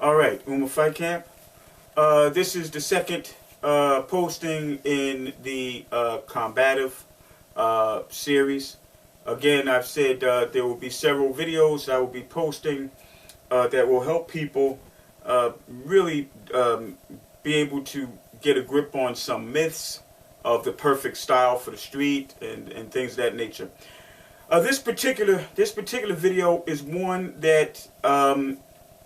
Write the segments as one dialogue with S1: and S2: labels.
S1: All right, Fight Camp. This is the second posting in the combative series. Again, I've said there will be several videos I will be posting that will help people really be able to get a grip on some myths of the perfect style for the street and things of that nature. This particular video is one that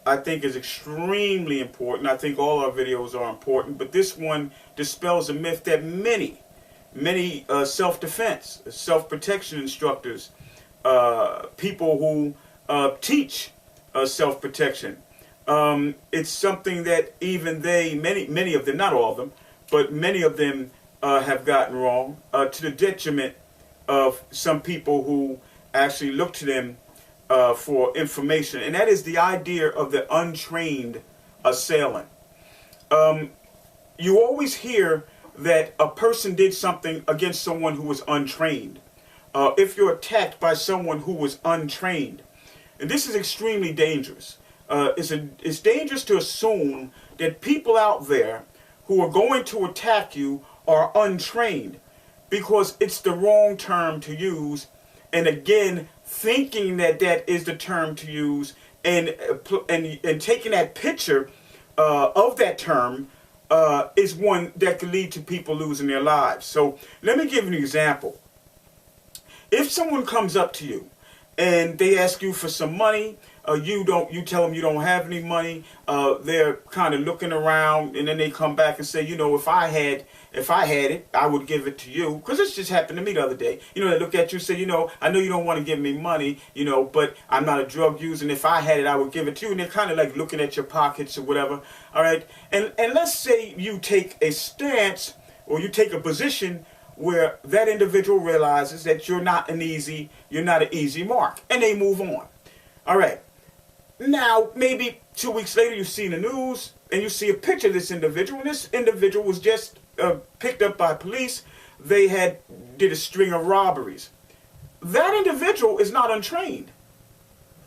S1: I think is extremely important. I think all our videos are important, but this one dispels a myth that many self-defense, self-protection instructors, people who teach self-protection, it's something that even they, many of them, not all of them, but many of them have gotten wrong, to the detriment of some people who actually look to them for information, and that is the idea of the untrained assailant. You always hear that a person did something against someone who was untrained. If you're attacked by someone who was untrained, and this is extremely dangerous. It's dangerous to assume that people out there who are going to attack you are untrained, because it's the wrong term to use. And again, thinking that that is the term to use and taking that picture of that term is one that could lead to people losing their lives. So let me give you an example. If someone comes up to you and they ask you for some money, you tell them you don't have any money, they're kind of looking around, and then they come back and say, you know, if I had it, I would give it to you. Because this just happened to me the other day. You know, they look at you and say, you know, I know you don't want to give me money, you know, but I'm not a drug user, and if I had it, I would give it to you. And they're kind of like looking at your pockets or whatever. All right. And let's say you take a stance, or you take a position where that individual realizes that you're not an easy mark, and they move on. All right. Now, maybe 2 weeks later, you see in the news, and you see a picture of this individual, and this individual was just picked up by police. They did a string of robberies. That individual is not untrained.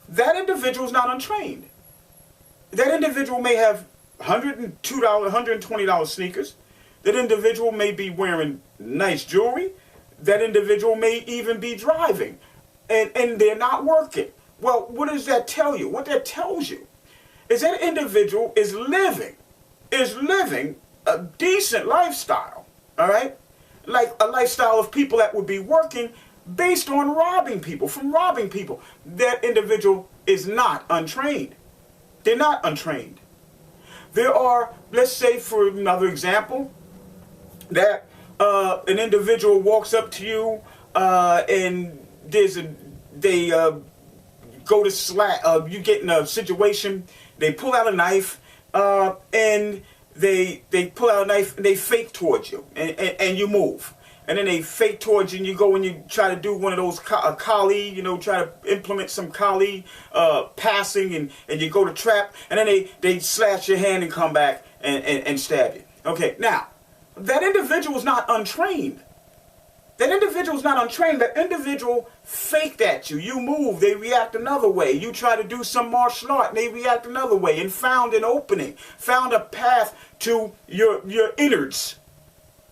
S1: That individual is not untrained. That individual may have $102, $120 sneakers. That individual may be wearing nice jewelry. That individual may even be driving, and they're not working. Well, what does that tell you? What that tells you is that individual is living a decent lifestyle, all right? Like a lifestyle of people that would be working based on robbing people, That individual is not untrained. They're not untrained. There are, let's say for another example, that an individual walks up to you and they go to you get in a situation, they pull out a knife, and they pull out a knife and they fake towards you, and you move. And then they fake towards you, and you go and you try to do one of those Kali, you know, try to implement some Kali passing, and you go to trap, and then they slash your hand and come back and stab you. Okay, now, that individual is not untrained. That individual is not untrained. That individual faked at you. You move, they react another way. You try to do some martial art, and they react another way, and found an opening, found a path to your innards.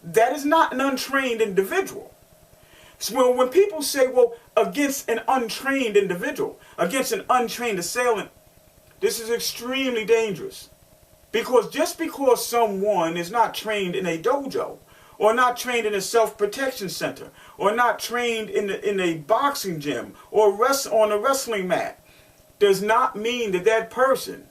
S1: That is not an untrained individual. So when people say, well, against an untrained individual, against an untrained assailant, this is extremely dangerous. Because just because someone is not trained in a dojo, or not trained in a self-protection center, or not trained in a boxing gym, or on a wrestling mat, does not mean that that person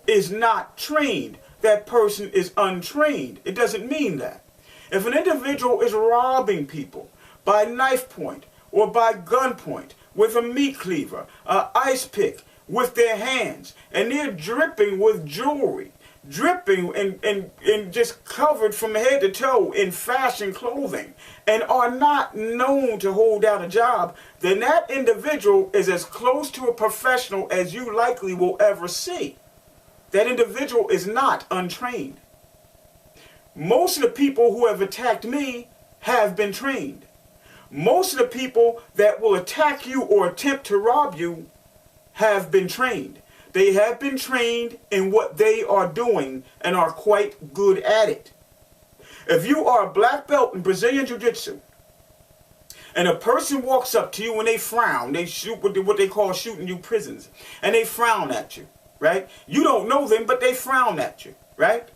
S1: is not trained. That person is untrained. It doesn't mean that. If an individual is robbing people by knife point or by gun point, with a meat cleaver, an ice pick, with their hands, and they're dripping with jewelry, dripping and just covered from head to toe in fashion clothing, and are not known to hold down a job, then that individual is as close to a professional as you likely will ever see. That individual is not untrained. Most of the people who have attacked me have been trained. Most of the people that will attack you or attempt to rob you have been trained. They have been trained in what they are doing and are quite good at it. If you are a black belt in Brazilian Jiu-Jitsu, and a person walks up to you and they frown, they shoot what they call shooting you prisons, and they frown at you, right? You don't know them, but they frown at you, right?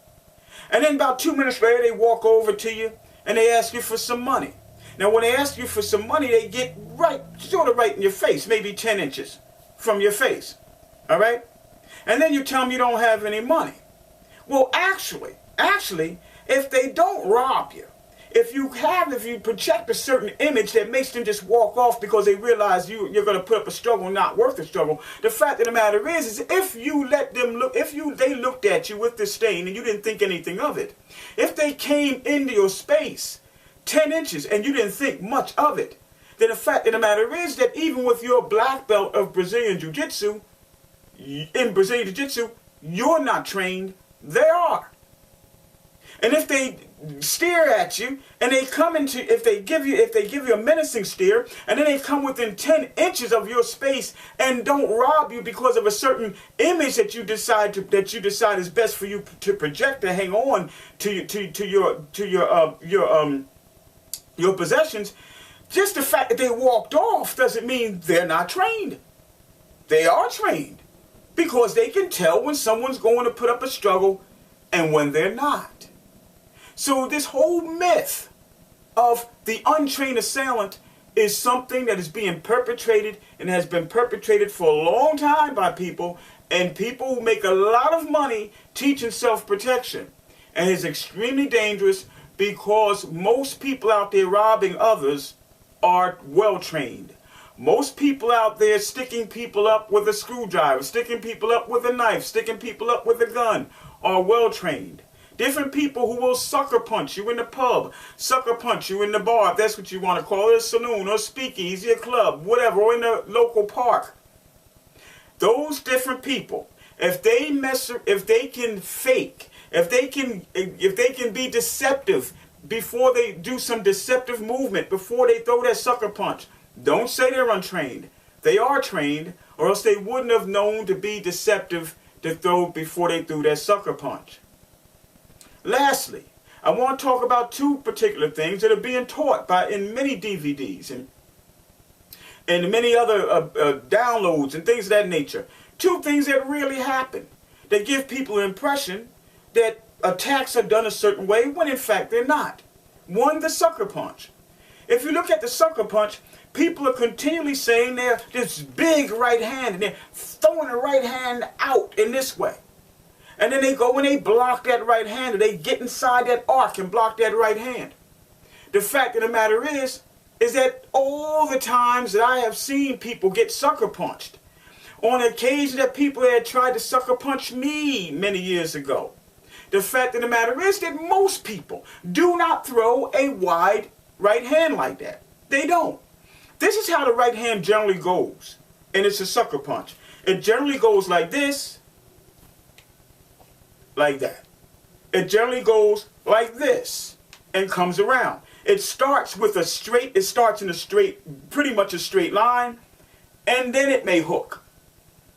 S1: And then about 2 minutes later, they walk over to you and they ask you for some money. Now, when they ask you for some money, they get sort of right in your face, maybe 10 inches from your face, all right? And then you tell them you don't have any money. Well, actually, if they don't rob you, if you project a certain image that makes them just walk off because they realize you're going to put up a struggle not worth the struggle, the fact of the matter is if you let them look, they looked at you with disdain and you didn't think anything of it, if they came into your space 10 inches and you didn't think much of it, then the fact of the matter is that even with your black belt of Brazilian Jiu-Jitsu, in Brazilian Jiu-Jitsu, you're not trained, they are. And if they stare at you and they come into, if they give you a menacing stare and then they come within 10 inches of your space and don't rob you because of a certain image that you decide is best for you to project to hang on to your possessions, just the fact that they walked off doesn't mean they're not trained. They are trained because they can tell when someone's going to put up a struggle and when they're not. So this whole myth of the untrained assailant is something that is being perpetrated and has been perpetrated for a long time by people, and people who make a lot of money teaching self-protection. And it's extremely dangerous because most people out there robbing others are well-trained. Most people out there sticking people up with a screwdriver, sticking people up with a knife, sticking people up with a gun are well-trained. Different people who will sucker punch you in the pub, sucker punch you in the bar, if that's what you want to call it, a saloon or speakeasy, a club, whatever, or in the local park. Those different people, if they can fake, if they can be deceptive before they do some deceptive movement, before they throw that sucker punch, don't say they're untrained. They are trained, or else they wouldn't have known to be deceptive to throw before they threw that sucker punch. Lastly, I want to talk about two particular things that are being taught in many DVDs and many other downloads and things of that nature. Two things that really happen that give people an impression that attacks are done a certain way when in fact they're not. One, the sucker punch. If you look at the sucker punch, people are continually saying they're this big right hand and they're throwing the right hand out in this way. And then they go and they block that right hand, or they get inside that arc and block that right hand. The fact of the matter is that all the times that I have seen people get sucker punched, on occasion that people had tried to sucker punch me many years ago, the fact of the matter is that most people do not throw a wide right hand like that. They don't. This is how the right hand generally goes, and it's a sucker punch. It generally goes like this, like that. It generally goes like this and comes around. It starts with a straight, pretty much a straight line, and then it may hook.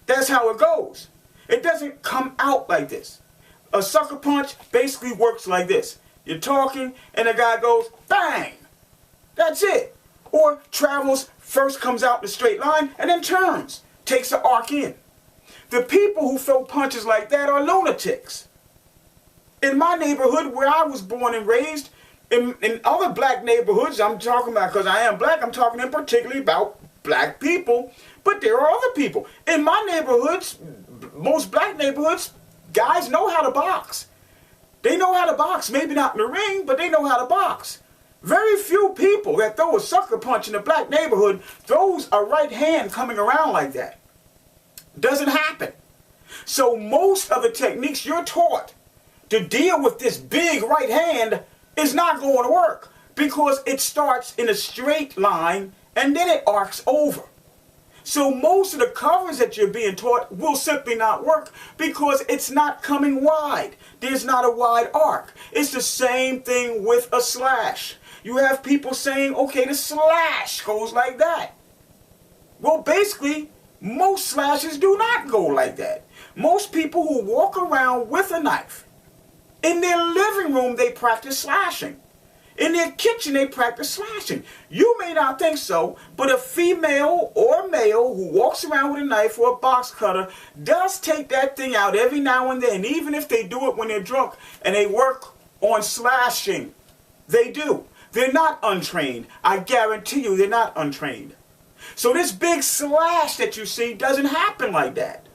S1: That's how it goes. It doesn't come out like this. A sucker punch basically works like this. You're talking and the guy goes, bang! That's it. Or travels, first comes out in a straight line and then turns, takes an arc in. The people who throw punches like that are lunatics. In my neighborhood where I was born and raised, in other black neighborhoods, I'm talking about, because I am black, I'm talking in particularly about black people, but there are other people. In my neighborhoods, most black neighborhoods, guys know how to box. They know how to box, maybe not in the ring, but they know how to box. Very few people that throw a sucker punch in a black neighborhood throws a right hand coming around like that. Doesn't happen. So most of the techniques you're taught to deal with this big right hand is not going to work because it starts in a straight line and then it arcs over. So most of the covers that you're being taught will simply not work because it's not coming wide. There's not a wide arc. It's the same thing with a slash. You have people saying, okay, the slash goes like that. Well, basically, most slashes do not go like that. Most people who walk around with a knife, in their living room, they practice slashing. In their kitchen, they practice slashing. You may not think so, but a female or male who walks around with a knife or a box cutter does take that thing out every now and then, even if they do it when they're drunk and they work on slashing. They do. They're not untrained. I guarantee you they're not untrained. So this big slash that you see doesn't happen like that.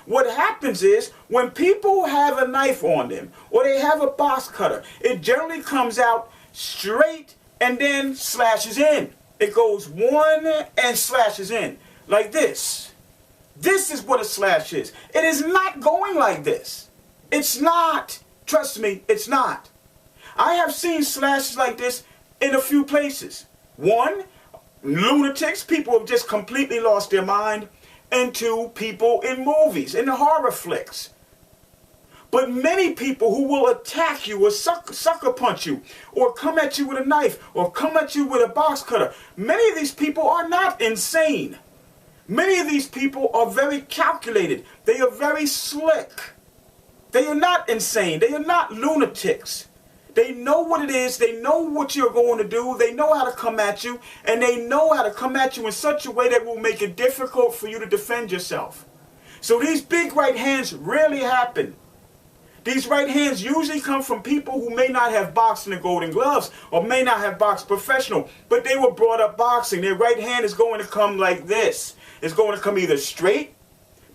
S1: What happens is when people have a knife on them or they have a box cutter, it generally comes out straight and then slashes in. It goes one and slashes in like this. This is what a slash is. It is not going like this. It's not. Trust me, it's not. I have seen slashes like this in a few places. One, lunatics, people have just completely lost their mind. And two, people in movies, in the horror flicks. But many people who will attack you or sucker punch you or come at you with a knife or come at you with a box cutter, many of these people are not insane. Many of these people are very calculated. They are very slick. They are not insane. They are not lunatics. They know what it is. They know what you're going to do. They know how to come at you. And they know how to come at you in such a way that will make it difficult for you to defend yourself. So these big right hands rarely happen. These right hands usually come from people who may not have boxed in the Golden Gloves or may not have boxed professional, but they were brought up boxing. Their right hand is going to come like this. It's going to come either straight,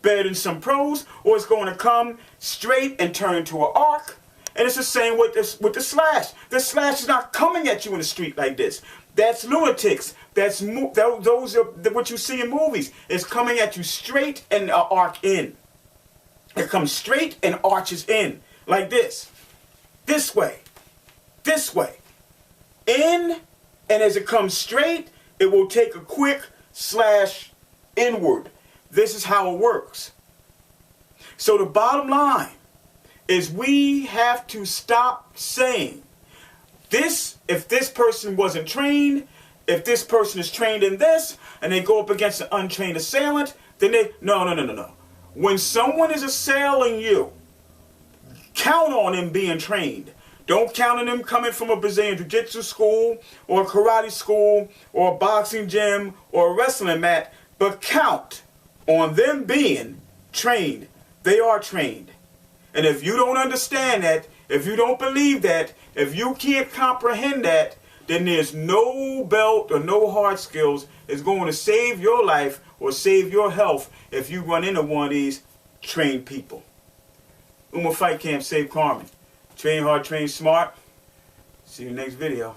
S1: better than some pros, or it's going to come straight and turn into an arc. And it's the same with the slash. The slash is not coming at you in the street like this. That's lunatics. Those are what you see in movies. It's coming at you straight and arc in. It comes straight and arches in like this. This way. This way. In, and as it comes straight, it will take a quick slash inward. This is how it works. So the bottom line is we have to stop saying this, if this person wasn't trained, if this person is trained in this, and they go up against an untrained assailant, then they, no. When someone is assailing you, count on them being trained. Don't count on them coming from a Brazilian Jiu-Jitsu school, or a karate school, or a boxing gym, or a wrestling mat, but count on them being trained. They are trained. And if you don't understand that, if you don't believe that, if you can't comprehend that, then there's no belt or no hard skills is going to save your life or save your health if you run into one of these trained people. Fight Camp, Sayf, S.Carman. Train hard, train smart. See you next video.